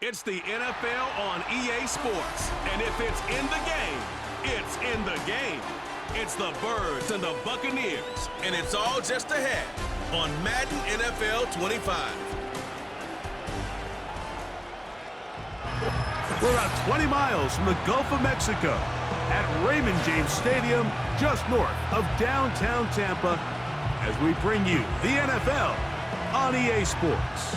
It's the NFL on EA Sports. And if it's in the game, it's in the game. It's the Birds and the Buccaneers. And it's all just ahead on Madden NFL 25. We're about 20 miles from the Gulf of Mexico at Raymond James Stadium, just north of downtown Tampa, as we bring you the NFL on EA Sports.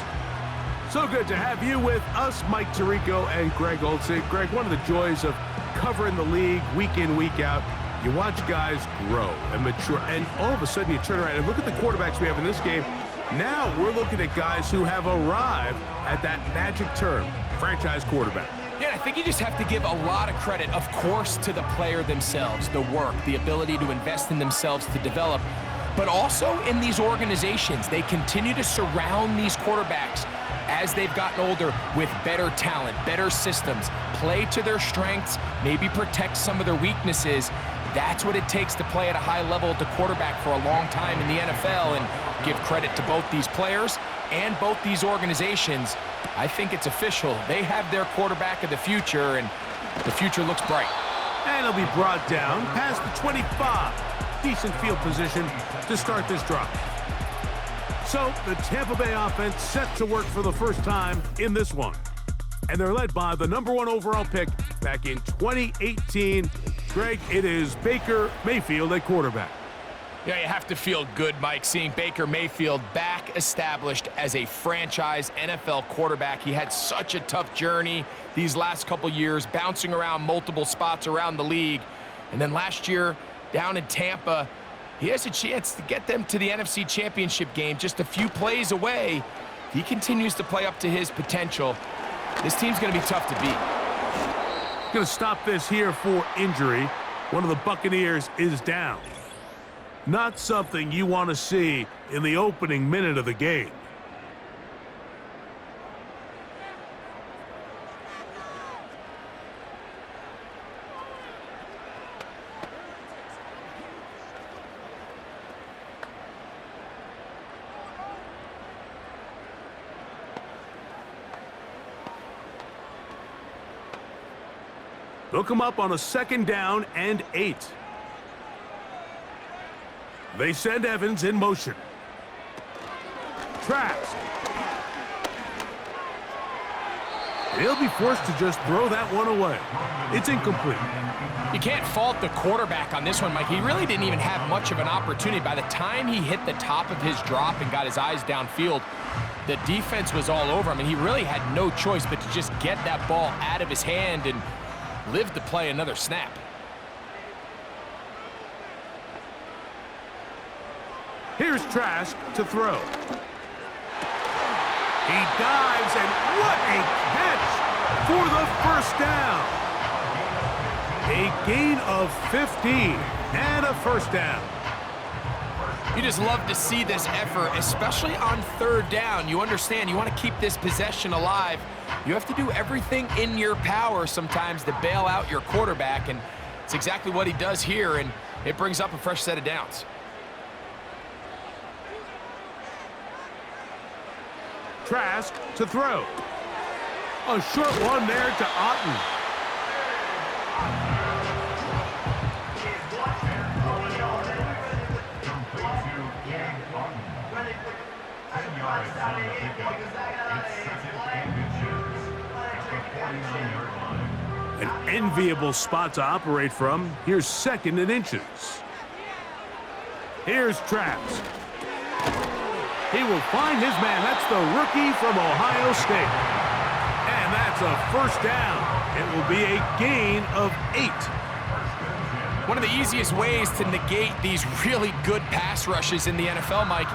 So good to have you with us, Mike Tirico and Greg Olsen. Greg, one of the joys of covering the league week in, week out, you watch guys grow and mature, and all of a sudden you turn around and look at the quarterbacks we have in this game. Now we're looking at guys who have arrived at that magic term, franchise quarterback. Yeah, I think you just have to give a lot of credit, of course, to the player themselves, the work, the ability to invest in themselves to develop, but also in these organizations. They continue to surround these quarterbacks as they've gotten older with better talent, better systems, play to their strengths, maybe protect some of their weaknesses. That's what it takes to play at a high level at the quarterback for a long time in the NFL, and give credit to both these players and both these organizations. I think it's official. They have their quarterback of the future, and the future looks bright. And he'll be brought down past the 25. Decent field position to start this drive. So the Tampa Bay offense set to work for the first time in this one. And they're led by the #1 overall pick back in 2018. Greg, it is Baker Mayfield at quarterback. Yeah, you have to feel good, Mike, seeing Baker Mayfield back established as a franchise NFL quarterback. He had such a tough journey these last couple years, bouncing around multiple spots around the league. And then last year, down in Tampa, he has a chance to get them to the NFC Championship game just a few plays away. If he continues to play up to his potential, this team's going to be tough to beat. Going to stop this here for injury. One of the Buccaneers is down. Not something you want to see in the opening minute of the game. They'll come up on a 2nd down and 8. They send Evans in motion. Traps. He'll be forced to just throw that one away. It's incomplete. You can't fault the quarterback on this one, Mike. He really didn't even have much of an opportunity. By the time he hit the top of his drop and got his eyes downfield, the defense was all over him, and he really had no choice but to just get that ball out of his hand and live to play another snap. Here's Trask to throw. He dives, and what a catch for the first down. A gain of 15 and a first down. You just love to see this effort, especially on 3rd down. You understand, you want to keep this possession alive. You have to do everything in your power sometimes to bail out your quarterback, and it's exactly what he does here, and it brings up a fresh set of downs. Trask to throw. A short one there to Otten. An enviable spot to operate from. Here's 2nd and inches. Here's Traps. He will find his man. That's the rookie from Ohio State. And that's a first down. It will be a gain of 8. One of the easiest ways to negate these really good pass rushes in the NFL, Mike,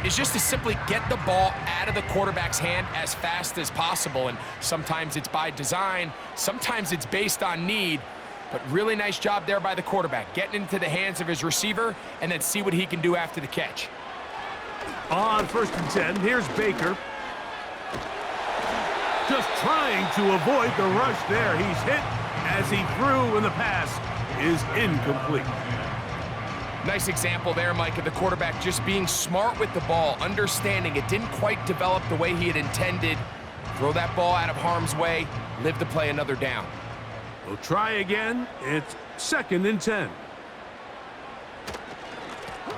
is just to simply get the ball out of the quarterback's hand as fast as possible. And sometimes it's by design, sometimes it's based on need, but really nice job there by the quarterback, getting into the hands of his receiver and then see what he can do after the catch. On 1st and 10, here's Baker. Just trying to avoid the rush there. He's hit as he threw, and the pass is incomplete. Nice example there, Mike, of the quarterback just being smart with the ball, understanding it didn't quite develop the way he had intended. Throw that ball out of harm's way, live to play another down. We'll try again. It's 2nd and 10.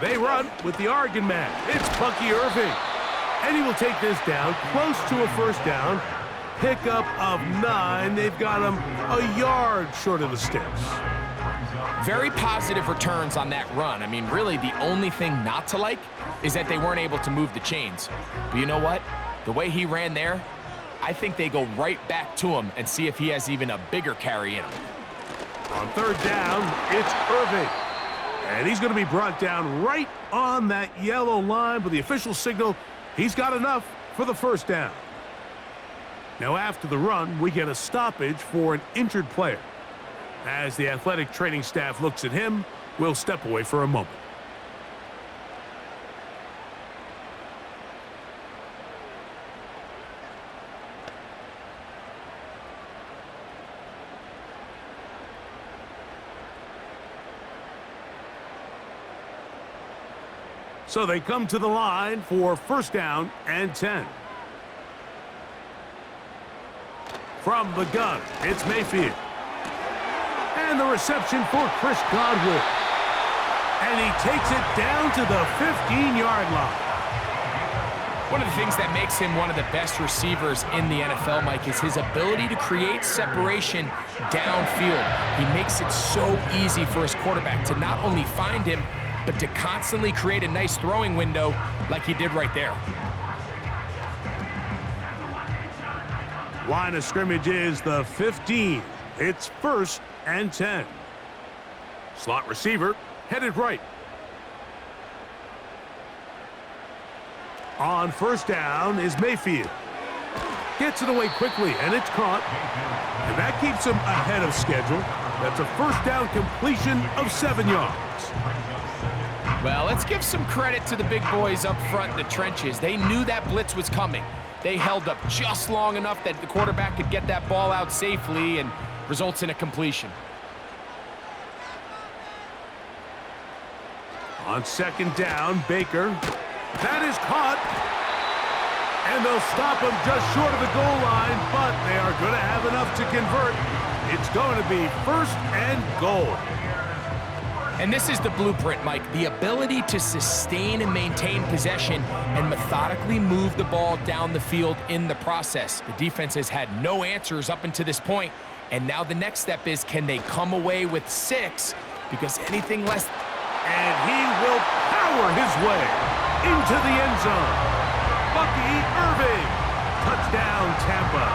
They run with the Oregon man. It's Bucky Irving. And he will take this down close to a first down. Pickup of 9. They've got him a yard short of the sticks. Very positive returns on that run. I mean, really, the only thing not to like is that they weren't able to move the chains. But you know what? The way he ran there, I think they go right back to him and see if he has even a bigger carry in him. On 3rd down, it's Irving. And he's going to be brought down right on that yellow line, but the official signal, he's got enough for the first down. Now after the run, we get a stoppage for an injured player. As the athletic training staff looks at him, we'll step away for a moment. So they come to the line for 1st down and 10. From the gun, it's Mayfield. And the reception for Chris Godwin. And he takes it down to the 15-yard line. One of the things that makes him one of the best receivers in the NFL, Mike, is his ability to create separation downfield. He makes it so easy for his quarterback to not only find him, but to constantly create a nice throwing window like he did right there. Line of scrimmage is the 15. It's 1st and 10. Slot receiver headed right. On 1st down is Mayfield. Gets it away quickly, and it's caught. And that keeps him ahead of schedule. That's a 1st down completion of 7 yards. Well, let's give some credit to the big boys up front in the trenches. They knew that blitz was coming. They held up just long enough that the quarterback could get that ball out safely and results in a completion. On 2nd down, Baker. That is caught. And they'll stop him just short of the goal line, but they are going to have enough to convert. It's going to be 1st and goal. And this is the blueprint, Mike. The ability to sustain and maintain possession and methodically move the ball down the field in the process. The defense has had no answers up until this point, and now the next step is, can they come away with 6? Because anything less... And he will power his way into the end zone. Bucky Irving. Touchdown, Tampa.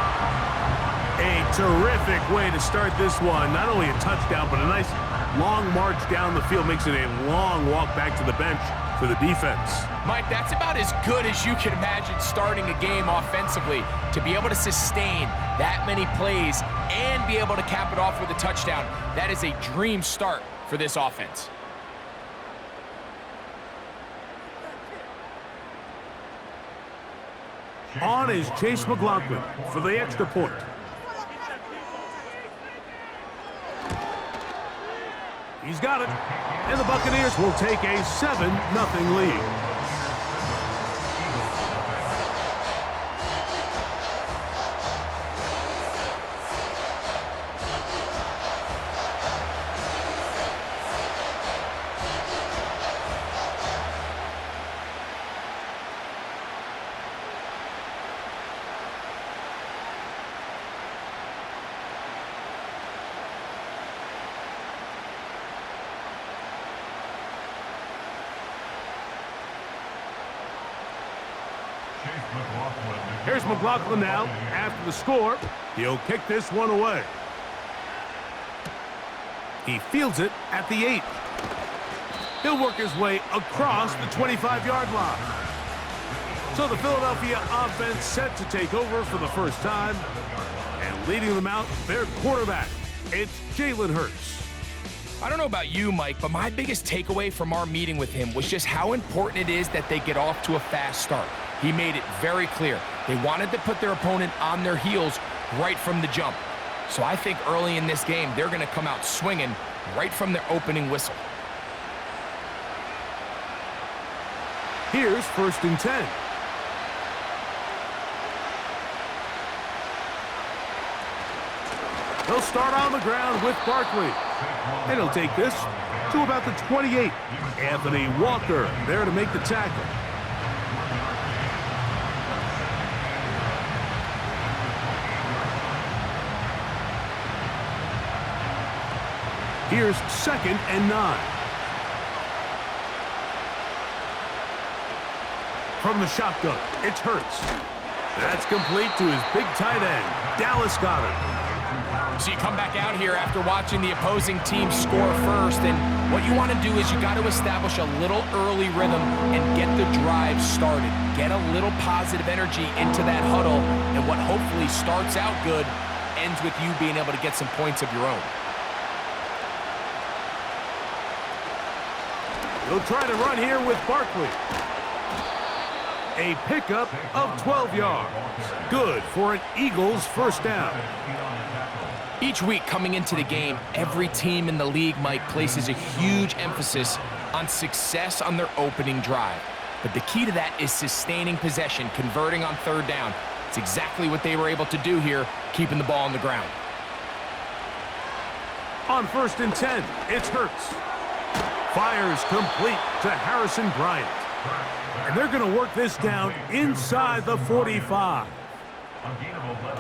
A terrific way to start this one. Not only a touchdown, but a nice long march down the field. Makes it a long walk back to the bench for the defense. Mike, that's about as good as you can imagine starting a game offensively. To be able to sustain that many plays and be able to cap it off with a touchdown, that is a dream start for this offense. On is Chase McLaughlin for the extra point. He's got it. And the Buccaneers will take a 7-0 lead. Here's McLaughlin now. After the score, he'll kick this one away. He fields it at the 8. He'll work his way across the 25-yard line. So the Philadelphia offense set to take over for the first time. And leading them out, their quarterback. It's Jalen Hurts. I don't know about you, Mike, but my biggest takeaway from our meeting with him was just how important it is that they get off to a fast start. He made it very clear. They wanted to put their opponent on their heels right from the jump. So I think early in this game, they're going to come out swinging right from their opening whistle. Here's 1st and 10. They'll start on the ground with Barkley. And he'll take this to about the 28. Anthony Walker there to make the tackle. Here's 2nd and 9. From the shotgun, it's Hurts. That's complete to his big tight end, Dallas Goedert. So you come back out here after watching the opposing team score first, and what you want to do is you got to establish a little early rhythm and get the drive started. Get a little positive energy into that huddle, and what hopefully starts out good ends with you being able to get some points of your own. He'll try to run here with Barkley. A pickup of 12 yards. Good for an Eagles first down. Each week coming into the game, every team in the league, Mike, places a huge emphasis on success on their opening drive. But the key to that is sustaining possession, converting on 3rd down. It's exactly what they were able to do here, keeping the ball on the ground. On 1st and 10, it's Hurts. Fires complete to Harrison Bryant. And they're going to work this down inside the 45.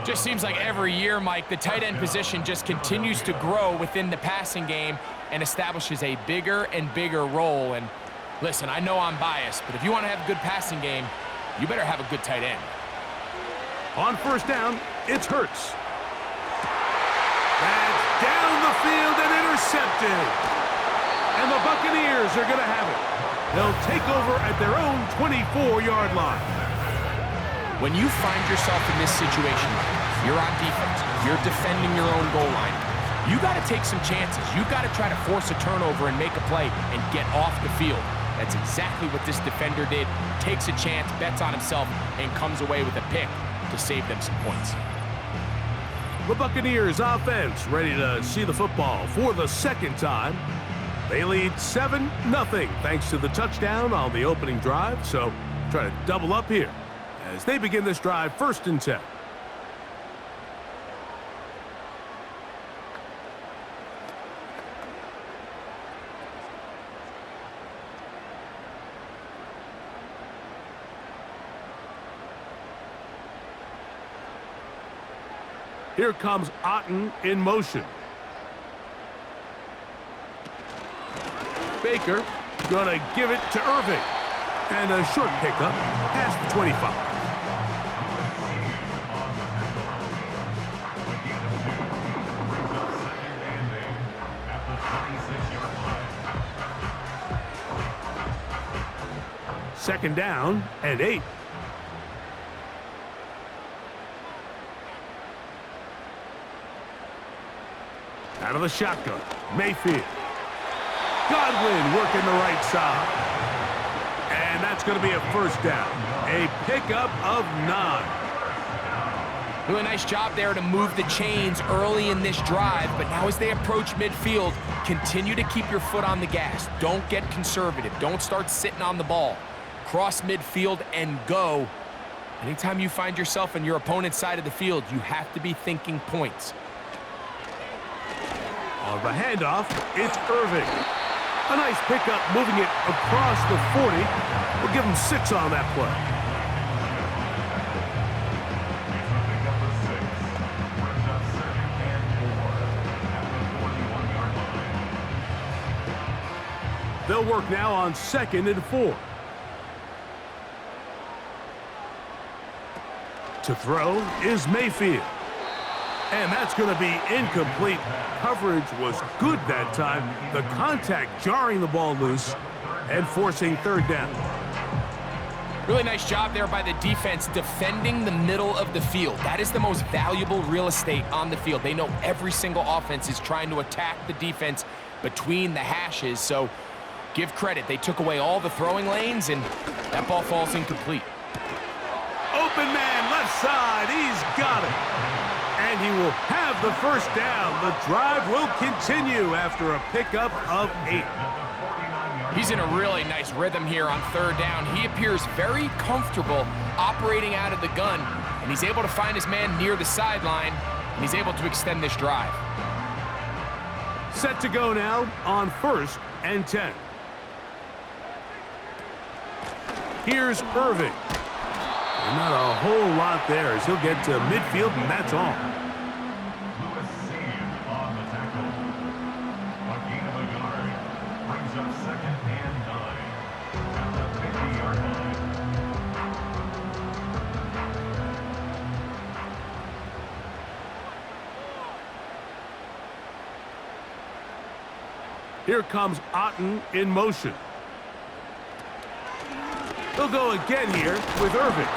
Just seems like every year, Mike, the tight end position just continues to grow within the passing game and establishes a bigger and bigger role. And listen, I know I'm biased, but if you want to have a good passing game, you better have a good tight end. On 1st down, it's Hurts. That's down the field and intercepted. And the Buccaneers are going to have it. They'll take over at their own 24-yard line. When you find yourself in this situation, you're on defense, you're defending your own goal line, you got to take some chances. You got to try to force a turnover and make a play and get off the field. That's exactly what this defender did. Takes a chance, bets on himself, and comes away with a pick to save them some points. The Buccaneers offense ready to see the football for the 2nd time. They lead 7-0 thanks to the touchdown on the opening drive, so try to double up here as they begin this drive 1st and 10. Here comes Otten in motion. Baker gonna give it to Irving. And a short pickup past the 25. Second down and 8. Out of the shotgun, Mayfield. Godwin working the right side. And that's going to be a 1st down. A pickup of 9. Really nice job there to move the chains early in this drive, but now as they approach midfield, continue to keep your foot on the gas. Don't get conservative. Don't start sitting on the ball. Cross midfield and go. Anytime you find yourself on your opponent's side of the field, you have to be thinking points. On the handoff, it's Irving. A nice pickup moving it across the 40. We'll give him 6 on that play. They'll work now on 2nd and 4. To throw is Mayfield. And that's going to be incomplete. Coverage was good that time. The contact jarring the ball loose and forcing 3rd down. Really nice job there by the defense defending the middle of the field. That is the most valuable real estate on the field. They know every single offense is trying to attack the defense between the hashes. So give credit. They took away all the throwing lanes, and that ball falls incomplete. Open man, left side. He's got it. And he will have the 1st down. The drive will continue after a pickup of 8. He's in a really nice rhythm here on 3rd down. He appears very comfortable operating out of the gun, and he's able to find his man near the sideline and he's able to extend this drive. Set to go now on 1st and 10. Here's Irving. And not a whole lot there as he'll get to midfield, and that's all. Here comes Otten in motion. He'll go again here with Irving.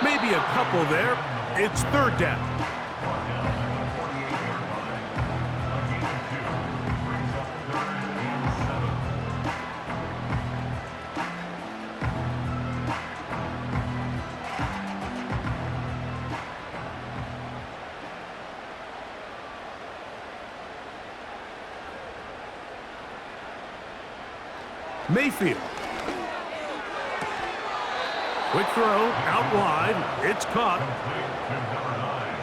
Maybe a couple there. It's 3rd down. Mayfield. Quick throw, out wide. It's caught.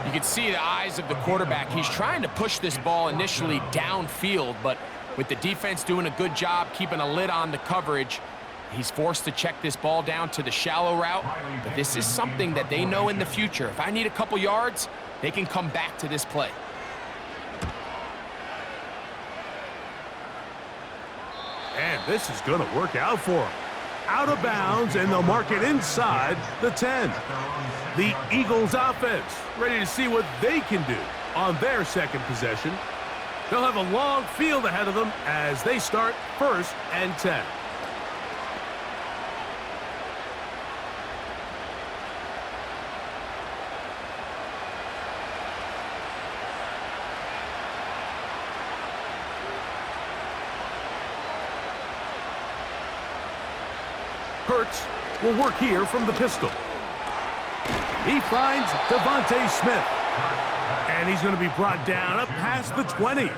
You can see the eyes of the quarterback. He's trying to push this ball initially downfield, but with the defense doing a good job keeping a lid on the coverage, he's forced to check this ball down to the shallow route. But this is something that they know in the future. If I need a couple yards, they can come back to this play. And this is going to work out for him. Out of bounds, and they'll mark it inside the 10. The Eagles offense ready to see what they can do on their second possession. They'll have a long field ahead of them as they start 1st and 10. Hurts will work here from the pistol. He finds Devontae Smith. And he's going to be brought down up past the 20.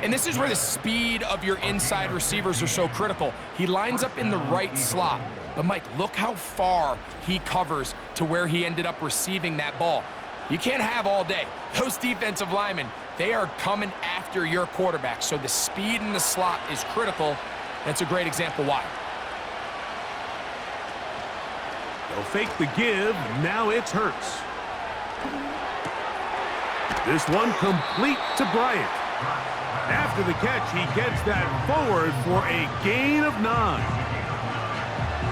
And this is where the speed of your inside receivers are so critical. He lines up in the right slot. But, Mike, look how far he covers to where he ended up receiving that ball. You can't have all day. Those defensive linemen, they are coming after your quarterback. So the speed in the slot is critical. That's a great example why. They'll fake the give. Now it's Hurts. This one complete to Bryant. After the catch, he gets that forward for a gain of 9.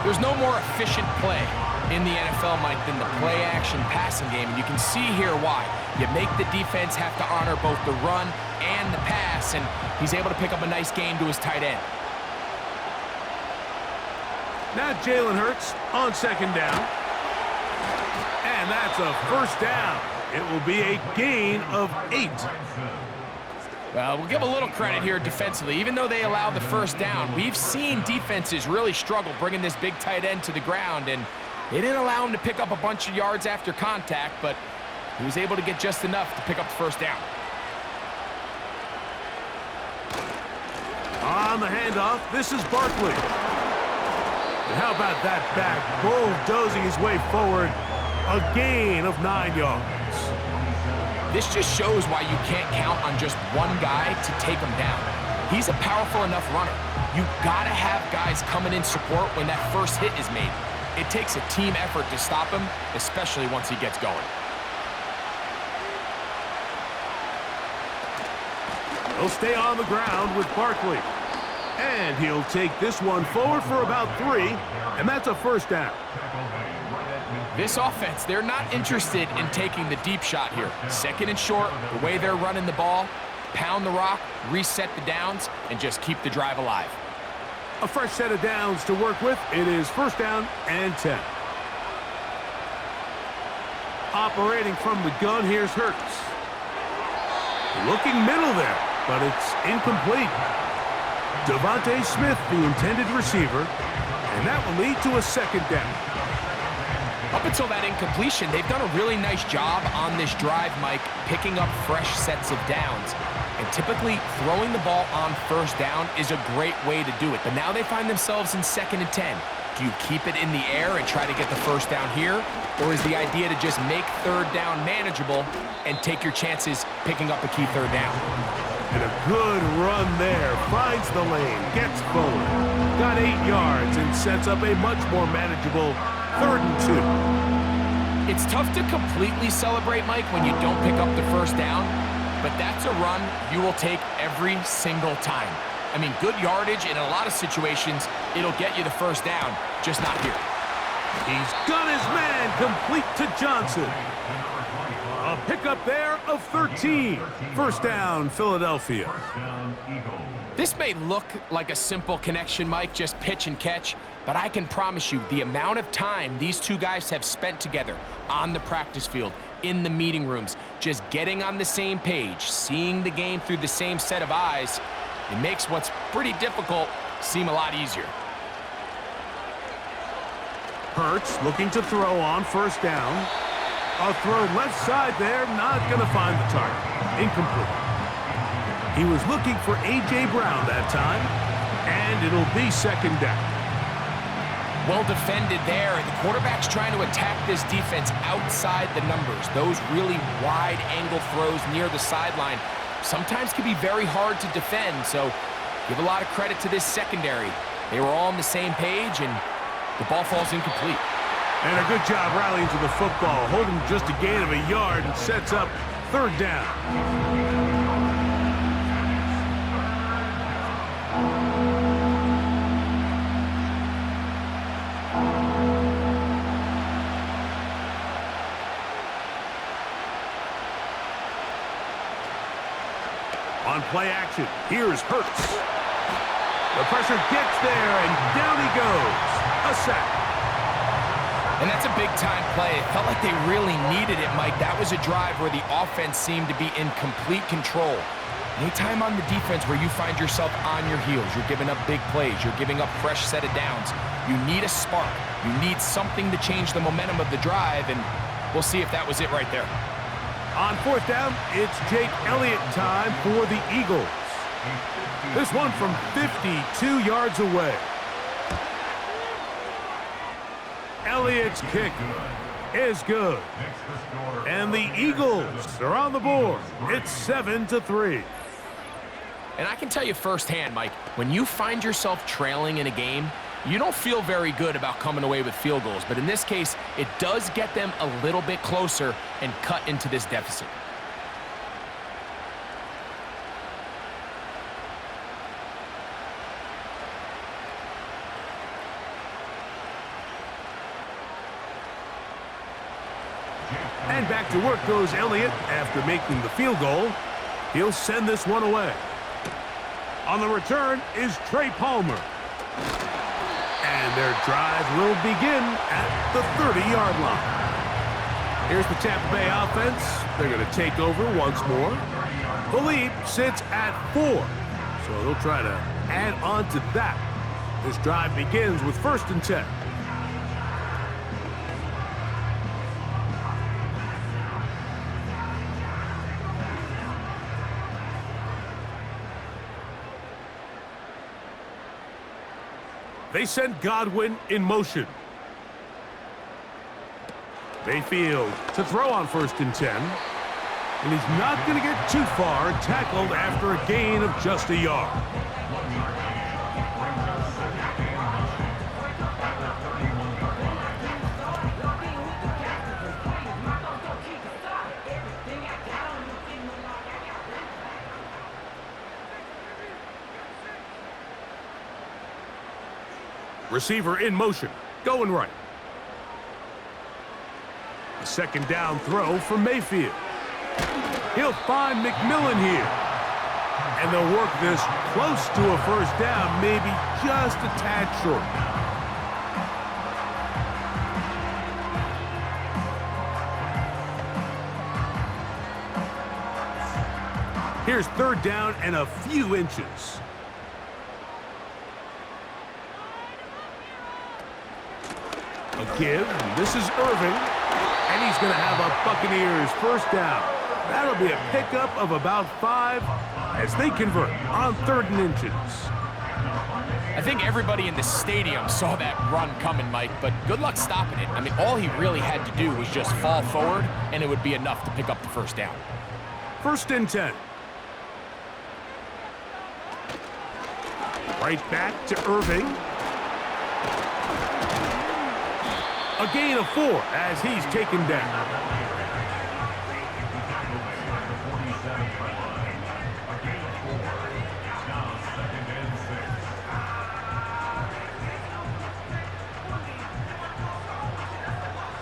There's no more efficient play in the NFL, Mike, than the play-action passing game. And you can see here why. You make the defense have to honor both the run and the pass, and he's able to pick up a nice gain to his tight end. Now Jalen Hurts on 2nd down. And that's a 1st down. It will be a gain of 8. Well, we'll give a little credit here defensively. Even though they allowed the 1st down, we've seen defenses really struggle bringing this big tight end to the ground, and they didn't allow him to pick up a bunch of yards after contact, but he was able to get just enough to pick up the 1st down. On the handoff, this is Barkley. And how about that back bulldozing his way forward? A gain of 9 yards. This just shows why you can't count on just one guy to take him down. He's a powerful enough runner. You gotta have guys coming in support when that first hit is made. It takes a team effort to stop him, especially once he gets going. He'll stay on the ground with Barkley. And he'll take this one forward for about 3, and that's a 1st down. This offense, they're not interested in taking the deep shot here. 2nd and short, the way they're running the ball, pound the rock, reset the downs, and just keep the drive alive. A fresh set of downs to work with. It is 1st down and 10. Operating from the gun, here's Hurts. Looking middle there, but it's incomplete. Devontae Smith, the intended receiver, and that will lead to a 2nd down. Up until that incompletion, they've done a really nice job on this drive, Mike, picking up fresh sets of downs. And typically, throwing the ball on 1st down is a great way to do it. But now they find themselves in 2nd and 10. Do you keep it in the air and try to get the first down here? Or is the idea to just make third down manageable and take your chances picking up a key third down? And a good run there. Finds the lane, gets forward. Got 8 yards and sets up a much more manageable 3rd and 2. It's tough to completely celebrate, Mike, when you don't pick up the first down, but that's a run you will take every single time. I mean, good yardage, and in a lot of situations, it'll get you the first down, just not here. He's got his man complete to Johnson. A pickup there of 13. First down, Philadelphia. This may look like a simple connection, Mike, just pitch and catch, but I can promise you the amount of time these two guys have spent together on the practice field, in the meeting rooms, just getting on the same page, seeing the game through the same set of eyes, it makes what's pretty difficult seem a lot easier. Hurts looking to throw on first down. A throw left side there, not going to find the target. Incomplete. He was looking for A.J. Brown that time, and it'll be second down. Well defended there, and the quarterback's trying to attack this defense outside the numbers. Those really wide angle throws near the sideline sometimes can be very hard to defend, so give a lot of credit to this secondary. They were all on the same page, and the ball falls incomplete. And a good job rallying to the football, holding just a gain of a yard and sets up third down. On play action, here's Hurts. The pressure gets there, and down he goes. A sack. And that's a big-time play. It felt like they really needed it, Mike. That was a drive where the offense seemed to be in complete control. Anytime on the defense where you find yourself on your heels, you're giving up big plays, you're giving up fresh set of downs, you need a spark. You need something to change the momentum of the drive, and we'll see if that was it right there. On fourth down, it's Jake Elliott time for the Eagles. This one from 52 yards away. Elliott's kick is good. And the Eagles are on the board. It's 7-3. And I can tell you firsthand, Mike, when you find yourself trailing in a game, you don't feel very good about coming away with field goals. But in this case, it does get them a little bit closer and cut into this deficit. And back to work goes Elliott after making the field goal. He'll send this one away. On the return is Trey Palmer. And their drive will begin at the 30-yard line. Here's the Tampa Bay offense. They're going to take over once more. The lead sits at 4, so they'll try to add on to that. This drive begins with 1st and 10. They send Godwin in motion. Mayfield to throw on 1st and 10. And he's not going to get too far, tackled after a gain of just a yard. Receiver in motion, going right. A 2nd down throw from Mayfield. He'll find McMillan here. And they'll work this close to a 1st down, maybe just a tad short. Here's 3rd down and a few inches. A give. This is Irving. And he's going to have a Buccaneers 1st down. That'll be a pickup of about 5 as they convert on 3rd and inches. I think everybody in the stadium saw that run coming, Mike, but good luck stopping it. I mean, all he really had to do was just fall forward, and it would be enough to pick up the first down. 1st and 10. Right back to Irving. A gain of 4 as he's taken down.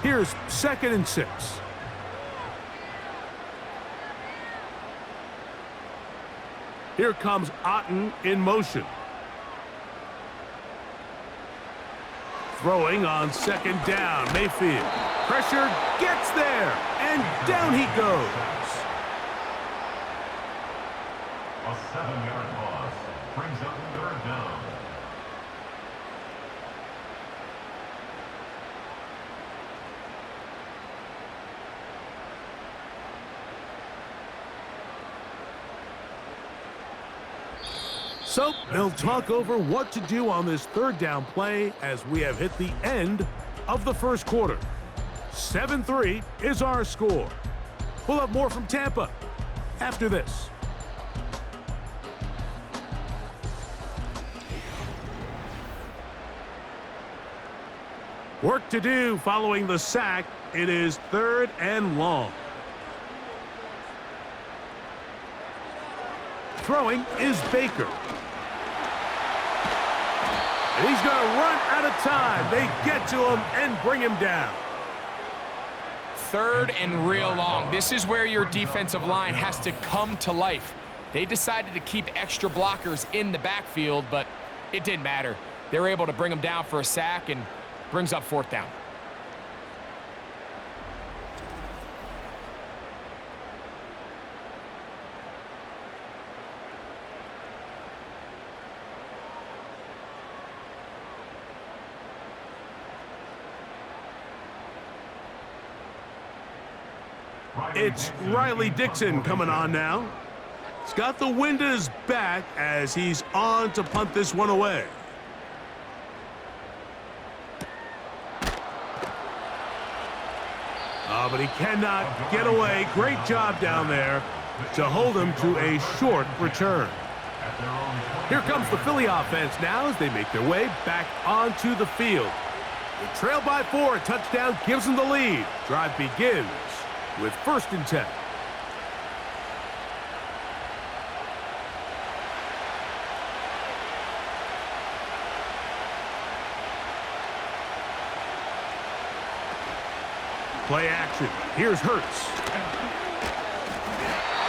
Here's 2nd and 6. Here comes Otten in motion. Throwing on 2nd down. Mayfield. Pressure gets there, and down he goes. A 7-yard loss brings up 3rd down. So they'll talk over what to do on this 3rd down play as we have hit the end of the 1st quarter. 7-3 is our score. We'll have more from Tampa after this. Work to do following the sack. It is 3rd and long. Throwing is Baker. And he's going to run out of time. They get to him and bring him down. 3rd and real long. This is where your defensive line has to come to life. They decided to keep extra blockers in the backfield, but it didn't matter. They were able to bring him down for a sack and brings up 4th down. It's Riley Dixon coming on now. He's got the wind at his back as he's on to punt this one away. Oh, but he cannot get away. Great job down there to hold him to a short return. Here comes the Philly offense now as they make their way back onto the field. They trail by 4. A touchdown gives them the lead. Drive begins with 1st and 10. Play action. Here's Hurts.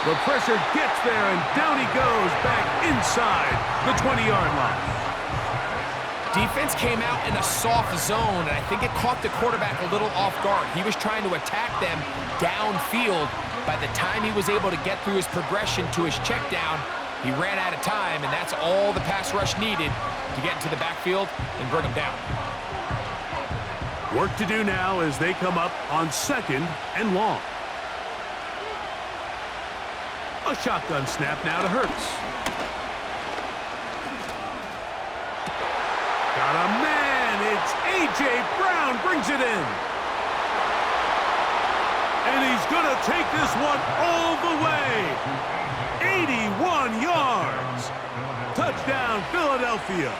The pressure gets there, and down he goes back inside the 20-yard line. Defense came out in a soft zone, and I think it caught the quarterback a little off guard. He was trying to attack them downfield. By the time he was able to get through his progression to his check down, he ran out of time, and that's all the pass rush needed to get into the backfield and bring him down. Work to do now as they come up on 2nd and long. A shotgun snap now to Hurts. Got a man. It's A.J. Brown brings it in. And he's going to take this one all the way. 81 yards. Touchdown, Philadelphia.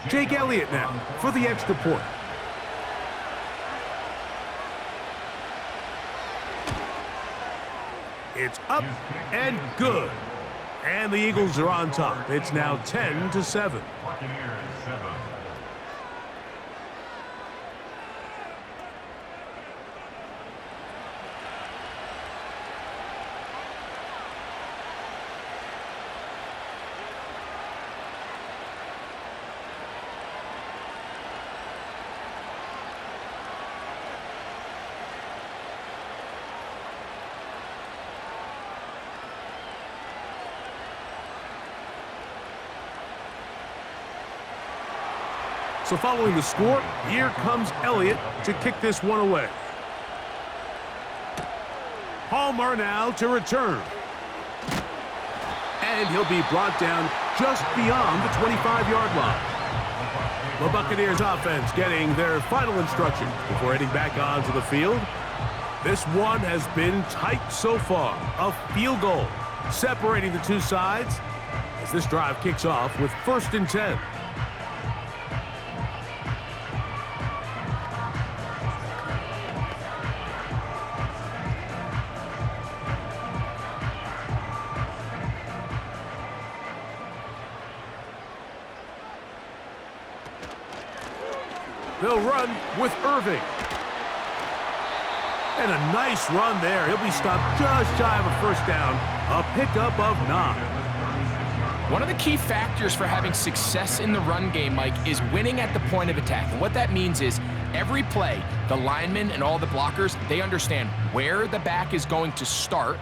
Jake Elliott now for the extra point. It's up and good. And the Eagles are on top. It's now 10-7. So following the score, here comes Elliott to kick this one away. Palmer now to return. And he'll be brought down just beyond the 25-yard line. The Buccaneers offense getting their final instructions before heading back onto the field. This one has been tight so far. A field goal separating the two sides as this drive kicks off with 1st and 10. They'll run with Irving. And a nice run there. He'll be stopped just shy of a 1st down. A pickup of 9. One of the key factors for having success in the run game, Mike, is winning at the point of attack. And what that means is every play, the linemen and all the blockers, they understand where the back is going to start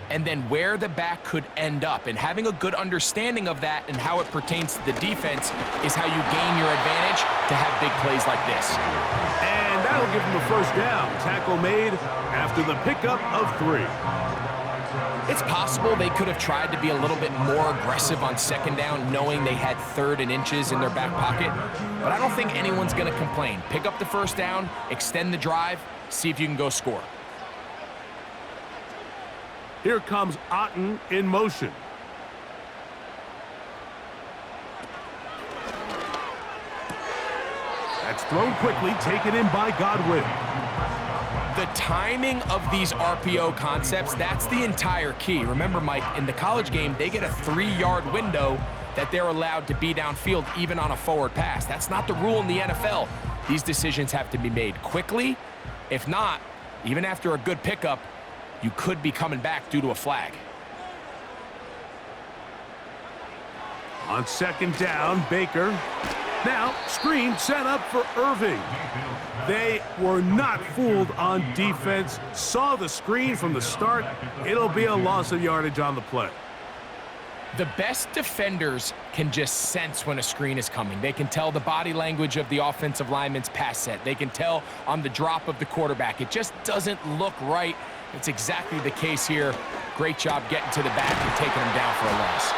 and then where the back could end up. And having a good understanding of that and how it pertains to the defense is how you gain your advantage to have big plays like this. And that'll give him the 1st down. Tackle made after the pickup of 3. It's possible they could have tried to be a little bit more aggressive on 2nd down, knowing they had 3rd and inches in their back pocket. But I don't think anyone's going to complain. Pick up the 1st down, extend the drive, see if you can go score. Here comes Otten in motion. That's thrown quickly, taken in by Godwin. The timing of these RPO concepts, that's the entire key. Remember, Mike, in the college game, they get a 3-yard window that they're allowed to be downfield even on a forward pass. That's not the rule in the NFL. These decisions have to be made quickly. If not, even after a good pickup, you could be coming back due to a flag. On 2nd down, Baker. Now, screen set up for Irving. They were not fooled on defense. Saw the screen from the start. It'll be a loss of yardage on the play. The best defenders can just sense when a screen is coming. They can tell the body language of the offensive lineman's pass set. They can tell on the drop of the quarterback. It just doesn't look right. It's exactly the case here. Great job getting to the back and taking him down for a loss.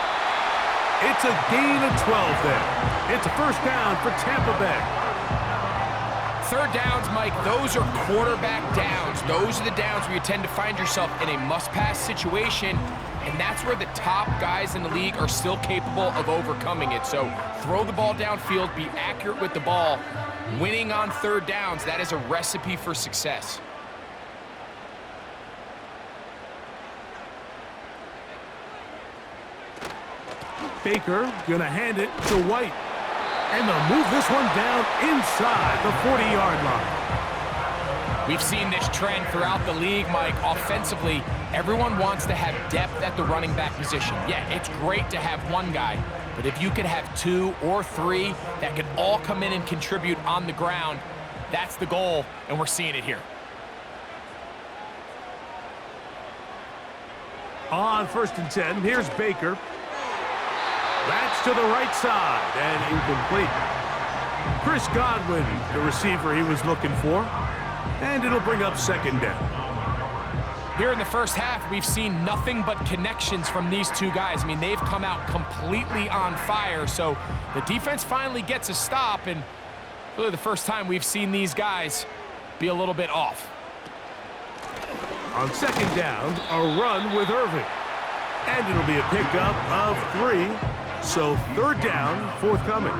It's a gain of 12 there. It's a 1st down for Tampa Bay. 3rd downs, Mike, those are quarterback downs. Those are the downs where you tend to find yourself in a must-pass situation, and that's where the top guys in the league are still capable of overcoming it. So throw the ball downfield, be accurate with the ball. Winning on 3rd downs, that is a recipe for success. Baker gonna hand it to White. And they'll move this one down inside the 40-yard line. We've seen this trend throughout the league, Mike. Offensively, everyone wants to have depth at the running back position. Yeah, it's great to have one guy, but if you could have 2 or 3 that could all come in and contribute on the ground, that's the goal, and we're seeing it here. On 1st and 10, here's Baker. That's to the right side and incomplete. Chris Godwin, the receiver he was looking for. And it'll bring up 2nd down. Here in the 1st half, we've seen nothing but connections from these two guys. I mean, they've come out completely on fire. So the defense finally gets a stop, and really the first time we've seen these guys be a little bit off. On 2nd down, a run with Irving. And it'll be a pickup of 3. So 3rd down, forthcoming.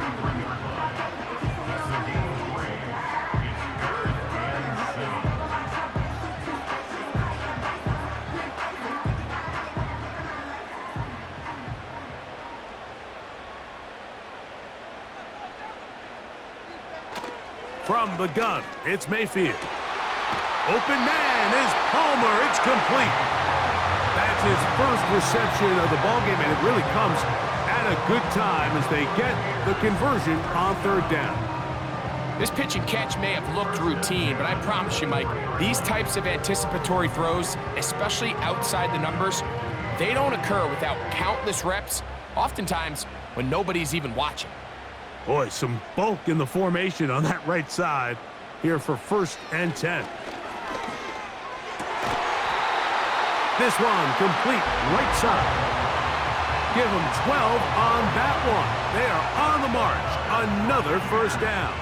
From the gun, it's Mayfield. Open man is Palmer. It's complete. That's his 1st reception of the ballgame, and it really comes at a good time as they get the conversion on 3rd down. This pitch and catch may have looked routine, but I promise you, Mike, these types of anticipatory throws, especially outside the numbers, they don't occur without countless reps, oftentimes when nobody's even watching. Boy, some bulk in the formation on that right side here for 1st and 10. This one complete right side. Give them 12 on that one. They are on the march. Another 1st down.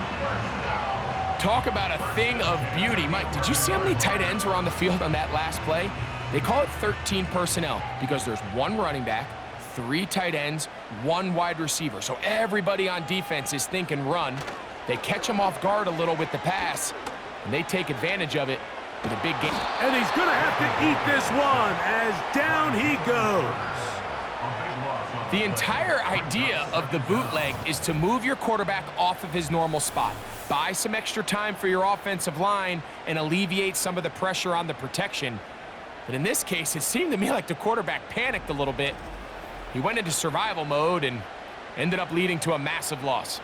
Talk about a thing of beauty. Mike, did you see how many tight ends were on the field on that last play? They call it 13 personnel because there's 1 running back, 3 tight ends, 1 wide receiver. So everybody on defense is thinking run. They catch him off guard a little with the pass, and they take advantage of it with a big gain. And he's going to have to eat this one as down he goes. The entire idea of the bootleg is to move your quarterback off of his normal spot, buy some extra time for your offensive line, and alleviate some of the pressure on the protection. But in this case, it seemed to me like the quarterback panicked a little bit. He went into survival mode and ended up leading to a massive loss.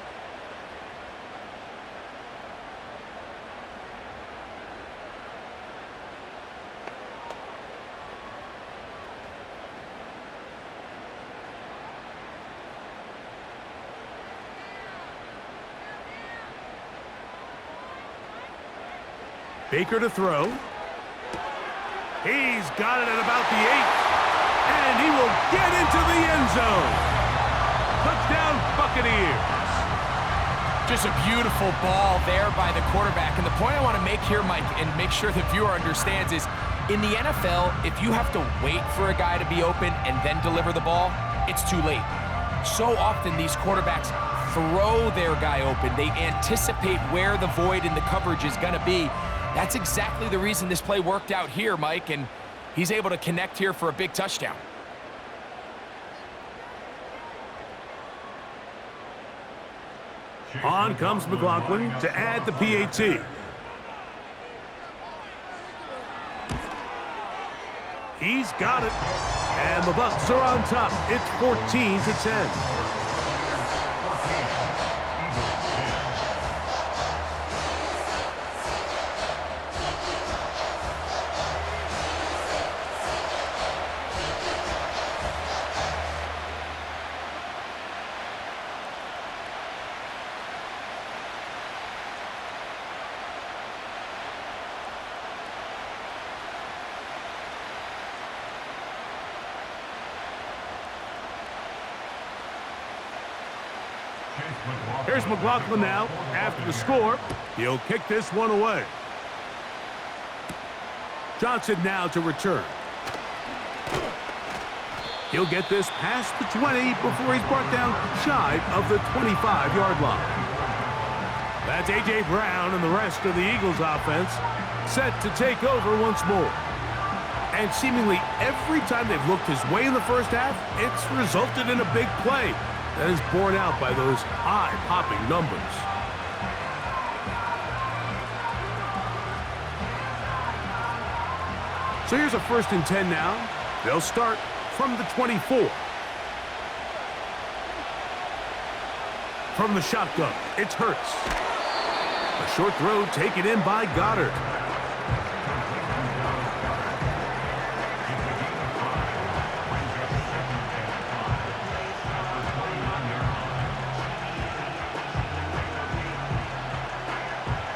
Baker to throw. He's got it at about the 8. And he will get into the end zone. Touchdown, Buccaneers. Just a beautiful ball there by the quarterback. And the point I want to make here, Mike, and make sure the viewer understands is, in the NFL, if you have to wait for a guy to be open and then deliver the ball, it's too late. So often these quarterbacks throw their guy open. They anticipate where the void in the coverage is going to be. That's exactly the reason this play worked out here, Mike, and he's able to connect here for a big touchdown. On comes McLaughlin to add the PAT. He's got it. And the Bucs are on top. It's 14-10. Here's McLaughlin now. After the score, he'll kick this one away. Johnson now to return. He'll get this past the 20 before he's brought down shy of the 25-yard line. That's A.J. Brown and the rest of the Eagles offense set to take over once more. And seemingly every time they've looked his way in the first half, it's resulted in a big play that is borne out by those eye-popping numbers. So here's a 1st and 10 now. They'll start from the 24. From the shotgun, it's Hurts. A short throw taken in by Goddard.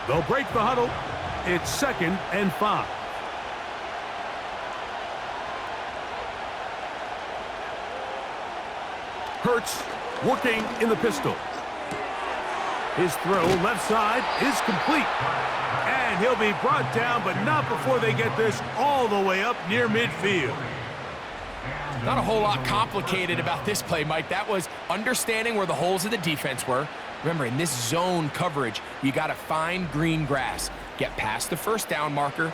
They'll break the huddle. It's 2nd and 5. Hurts working in the pistol. His throw left side is complete. And he'll be brought down, but not before they get this all the way up near midfield. Not a whole lot complicated about this play, Mike. That was understanding where the holes of the defense were. Remember, in this zone coverage, you got to find green grass, get past the 1st down marker,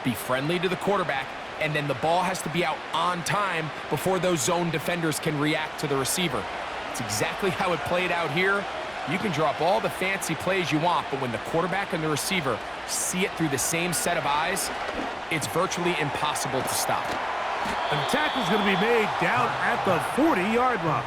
be friendly to the quarterback, and then the ball has to be out on time before those zone defenders can react to the receiver. It's exactly how it played out here. You can draw up all the fancy plays you want, but when the quarterback and the receiver see it through the same set of eyes, it's virtually impossible to stop. And the tackle's going to be made down at the 40-yard line.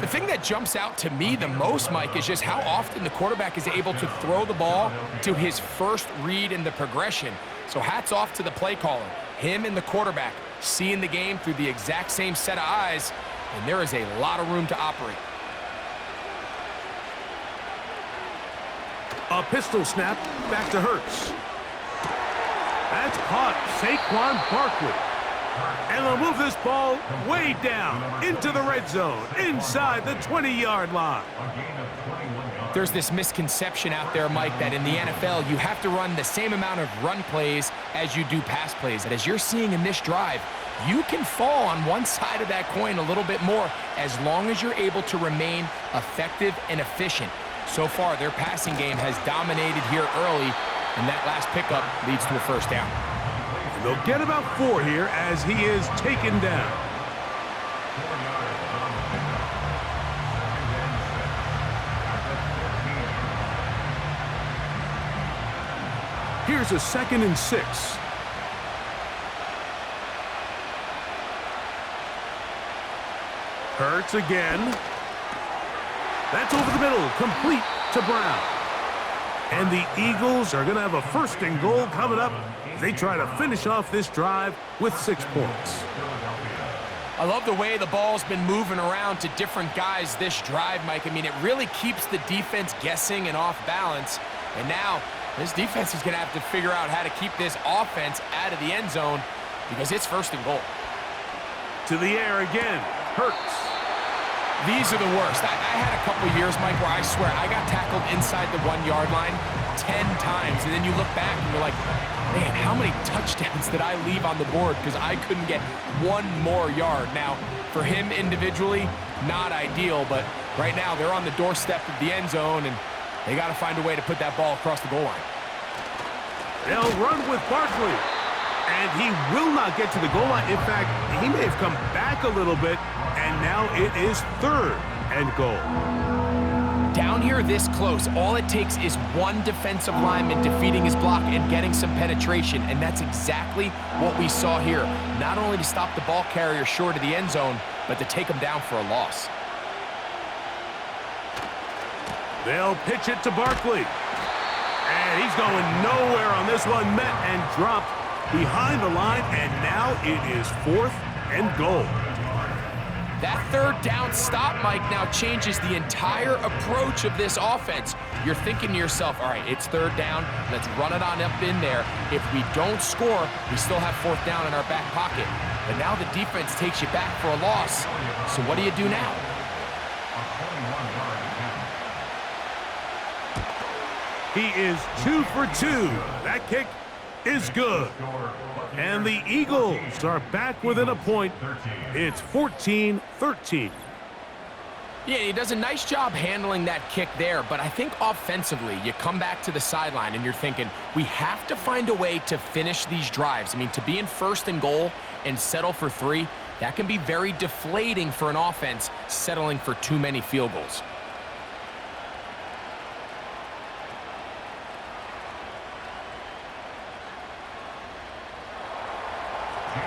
The thing that jumps out to me the most, Mike, is just how often the quarterback is able to throw the ball to his first read in the progression. So hats off to the play caller. Him and the quarterback seeing the game through the exact same set of eyes, and there is a lot of room to operate. A pistol snap back to Hurts. That's caught. Saquon Barkley. And they'll move this ball way down into the red zone, inside the 20-yard line. There's this misconception out there, Mike, that in the NFL, you have to run the same amount of run plays as you do pass plays. And as you're seeing in this drive, you can fall on one side of that coin a little bit more as long as you're able to remain effective and efficient. So far, their passing game has dominated here early, and that last pickup leads to a first down. And they'll get about 4 here as he is taken down. Here's a 2nd and 6. Hurts again. That's over the middle, complete to Brown. And the Eagles are going to have a 1st and goal coming up. They try to finish off this drive with 6 points. I love the way the ball's been moving around to different guys this drive, Mike. I mean, it really keeps the defense guessing and off balance. And now this defense is going to have to figure out how to keep this offense out of the end zone because it's 1st and goal. To the air again, Hurts. These are the worst. I had a couple years, Mike, where I swear I got tackled inside the 1-yard line 10 times, and then you look back and you're like, man, how many touchdowns did I leave on the board because I couldn't get 1 more yard? Now, for him individually, not ideal, but right now they're on the doorstep of the end zone, and they got to find a way to put that ball across the goal line. They'll run with Barkley, and he will not get to the goal line. In fact, he may have come back a little bit, and now it is 3rd and goal. Down here this close, all it takes is one defensive lineman defeating his block and getting some penetration, and that's exactly what we saw here. Not only to stop the ball carrier short of the end zone, but to take him down for a loss. They'll pitch it to Barkley. And he's going nowhere on this one. Met and dropped behind the line, and now it is 4th and goal. That 3rd down stop, Mike, now changes the entire approach of this offense. You're thinking to yourself, all right, it's 3rd down. Let's run it on up in there. If we don't score, we still have 4th down in our back pocket. But now the defense takes you back for a loss. So what do you do now? He is 2 for 2. That kick is good. And the Eagles are back within a point. It's 14-13. Yeah, he does a nice job handling that kick there, but I think offensively, you come back to the sideline and you're thinking, we have to find a way to finish these drives. I mean, to be in 1st and goal and settle for 3, that can be very deflating for an offense settling for too many field goals.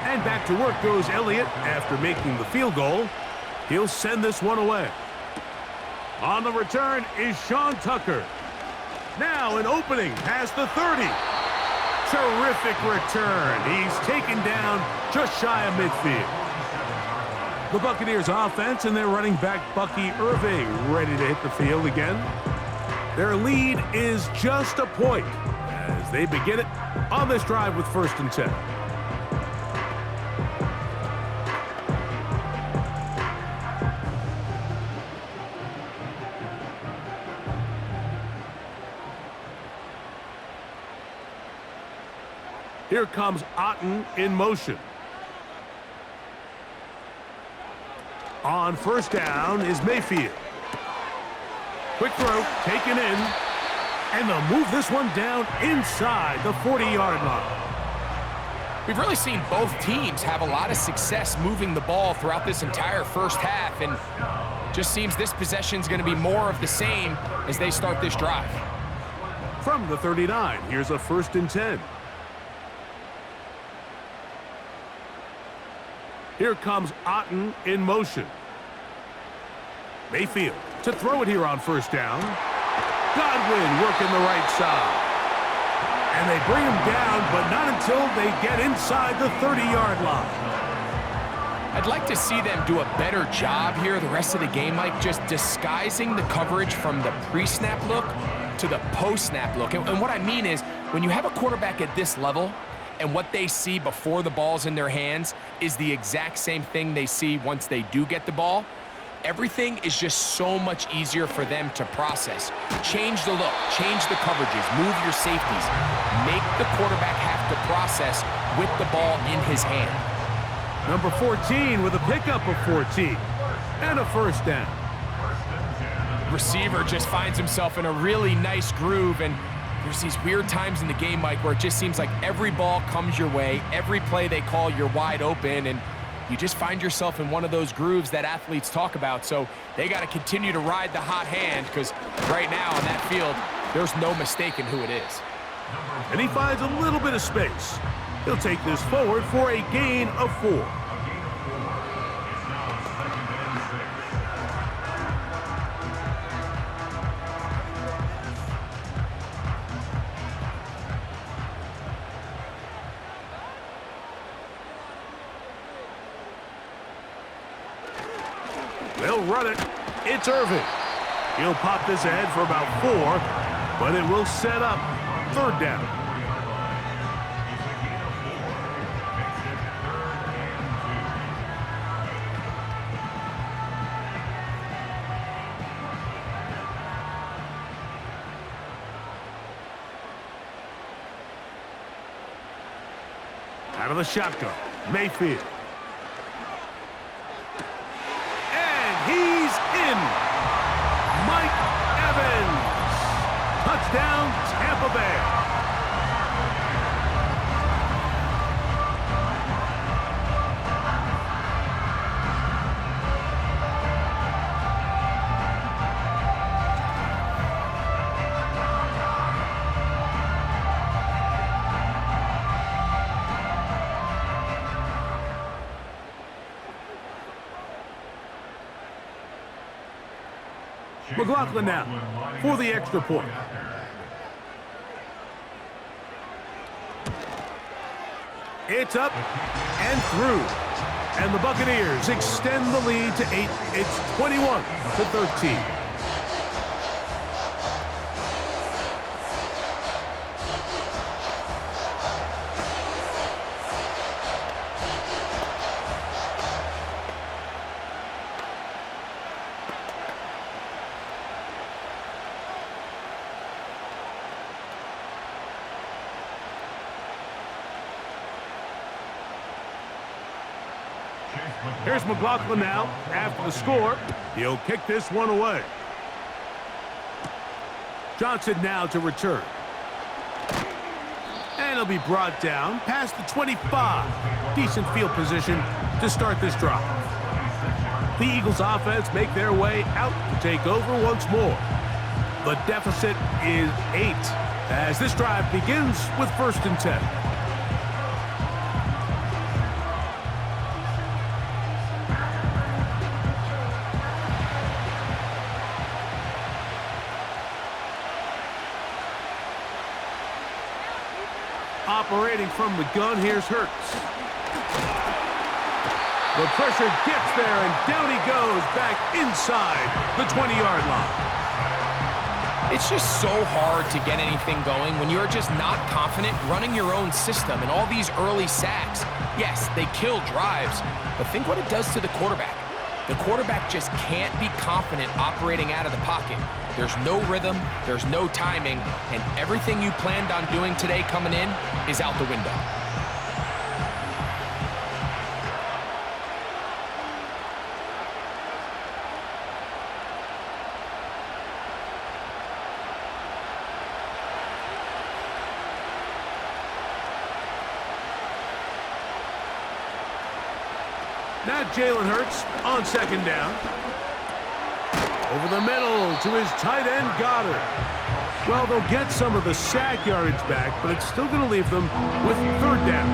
And back to work goes Elliott after making the field goal. He'll send this one away. On the return is Sean Tucker. Now an opening past the 30. Terrific return. He's taken down just shy of midfield. The Buccaneers offense and their running back Bucky Irving ready to hit the field again. Their lead is just a point as they begin it on this drive with 1st and 10. Here comes Otten in motion. On 1st down is Mayfield. Quick throw, taken in. And they'll move this one down inside the 40-yard line. We've really seen both teams have a lot of success moving the ball throughout this entire 1st half, and just seems this possession is going to be more of the same as they start this drive. From the 39, here's a 1st and 10. Here comes Otten in motion. Mayfield to throw it here on 1st down. Godwin working the right side. And they bring him down, but not until they get inside the 30-yard line. I'd like to see them do a better job here the rest of the game, Mike, just disguising the coverage from the pre-snap look to the post-snap look. And what I mean is, when you have a quarterback at this level, and what they see before the ball's in their hands is the exact same thing they see once they do get the ball, everything is just so much easier for them to process. Change the look, change the coverages, move your safeties. Make the quarterback have to process with the ball in his hand. Number 14 with a pickup of 14 and a first down. Receiver just finds himself in a really nice groove, and there's these weird times in the game, Mike, where it just seems like every ball comes your way, every play they call, you're wide open, and you just find yourself in one of those grooves that athletes talk about. So they got to continue to ride the hot hand, because right now on that field, there's no mistaking who it is. And he finds a little bit of space. He'll take this forward for a gain of 4. They'll run it. It's Irvin. He'll pop this ahead for about 4, but it will set up third down. Out of the shotgun, Mayfield. He's in. Mike Evans. Touchdown, Tampa Bay. McLaughlin now for the extra point. It's up and through. And the Buccaneers extend the lead to 8. It's 21-13. Here's McLaughlin now after the score. He'll kick this one away. Johnson now to return. And he'll be brought down past the 25. Decent field position to start this drive. The Eagles offense make their way out to take over once more. The deficit is 8 as this drive begins with 1st and 10. Operating from the gun, here's Hurts. The pressure gets there, and down he goes back inside the 20-yard line. It's just so hard to get anything going when you're just not confident running your own system, and all these early sacks. Yes, they kill drives, but think what it does to the quarterback. The quarterback just can't be confident operating out of the pocket. There's no rhythm, there's no timing, and everything you planned on doing today coming in is out the window. Now Jalen Hurts on 2nd down. Over the middle to his tight end, Goddard. Well, they'll get some of the sack yardage back, but it's still going to leave them with 3rd down.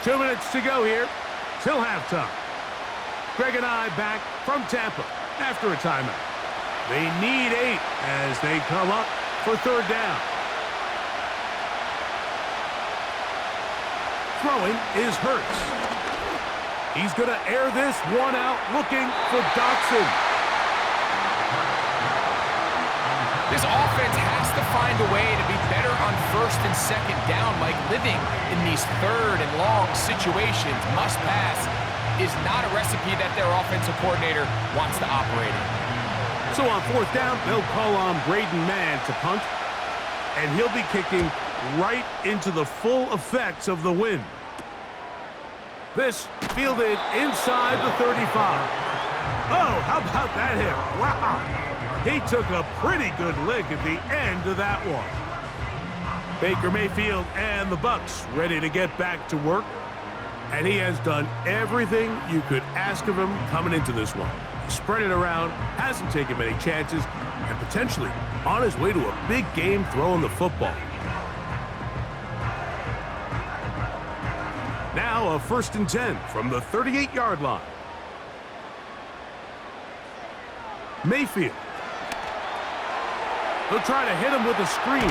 Two minutes to go here till halftime. Greg and I back from Tampa after a timeout. They need 8 as they come up for 3rd down. Throwing is Hurts. He's going to air this one out, looking for Dotson. This offense has to find a way to be better on first and second down, Mike. Living in these third and long situations, must pass, is not a recipe that their offensive coordinator wants to operate in. So on fourth down, they'll call on Braden Mann to punt, and he'll be kicking right into the full effects of the wind. This fielded inside the 35. Oh, how about that hit? Wow. He took a pretty good lick at the end of that one. Baker Mayfield and the Bucs ready to get back to work. And he has done everything you could ask of him coming into this one. Spread it around, hasn't taken many chances, and potentially on his way to a big game throwing the football. Now a 1st and 10 from the 38-yard line. Mayfield. They'll try to hit him with a screen.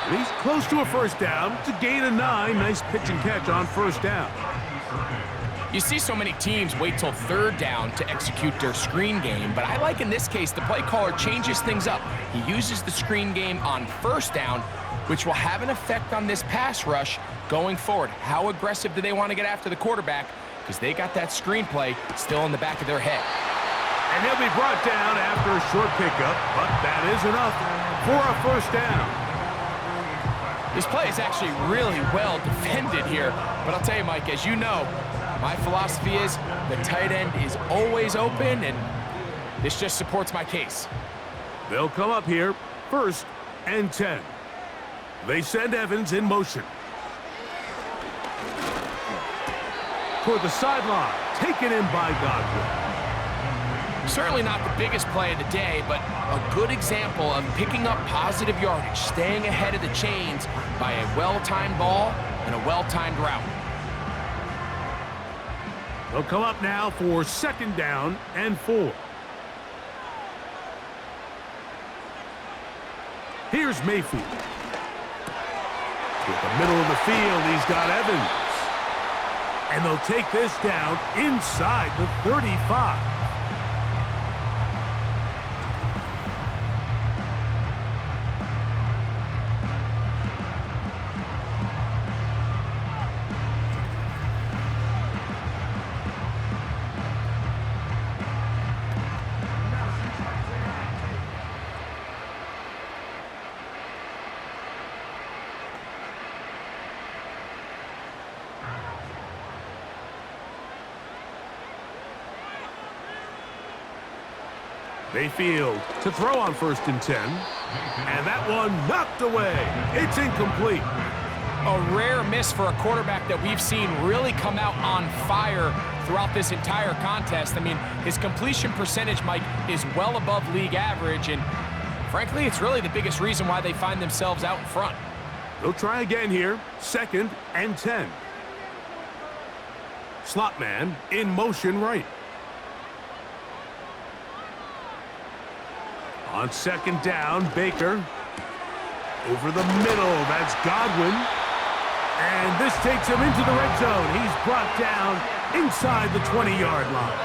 And he's close to a first down. It's a gain of 9. Nice pitch and catch on first down. You see so many teams wait till third down to execute their screen game, but I like in this case the play caller changes things up. He uses the screen game on first down, which will have an effect on this pass rush going forward. How aggressive do they want to get after the quarterback? Because they got that screen play still in the back of their head. And he'll be brought down after a short pickup, but that is enough for a first down. This play is actually really well defended here, but I'll tell you, Mike, as you know, my philosophy is the tight end is always open, and this just supports my case. They'll come up here, 1st and 10. They send Evans in motion. Toward the sideline, taken in by Godwin. Certainly not the biggest play of the day, but a good example of picking up positive yardage, staying ahead of the chains by a well-timed ball and a well-timed route. They'll come up now for 2nd down and 4. Here's Mayfield. With the middle of the field, he's got Evans. And they'll take this down inside the 35. Mayfield to throw on 1st and 10. And that one knocked away. It's incomplete. A rare miss for a quarterback that we've seen really come out on fire throughout this entire contest. I mean, his completion percentage, Mike, is well above league average, and frankly, it's really the biggest reason why they find themselves out in front. They'll try again here, 2nd and 10. Slot man in motion right. On 2nd down, Baker. Over the middle, that's Godwin. And this takes him into the red zone. He's brought down inside the 20-yard line.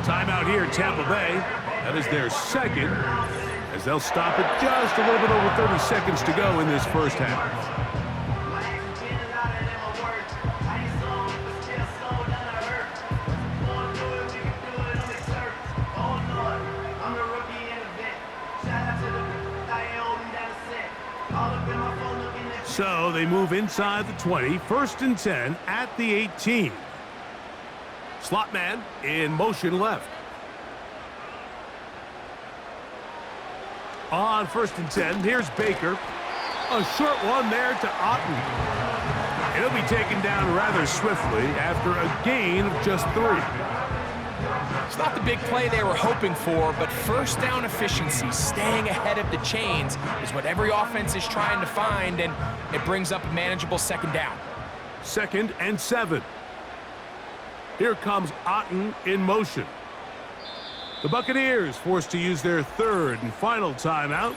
Timeout here, Tampa Bay. That is their 2nd, as they'll stop it just a little bit over 30 seconds to go in this first half. So they move inside the 20, 1st and 10 at the 18. Slot man in motion left. On 1st and 10, here's Baker. A short one there to Otten. He'll be taken down rather swiftly after a gain of just 3. It's not the big play they were hoping for, but first down efficiency, staying ahead of the chains, is what every offense is trying to find, and it brings up a manageable 2nd down. 2nd and 7. Here comes Otten in motion. The Buccaneers forced to use their 3rd and final timeout.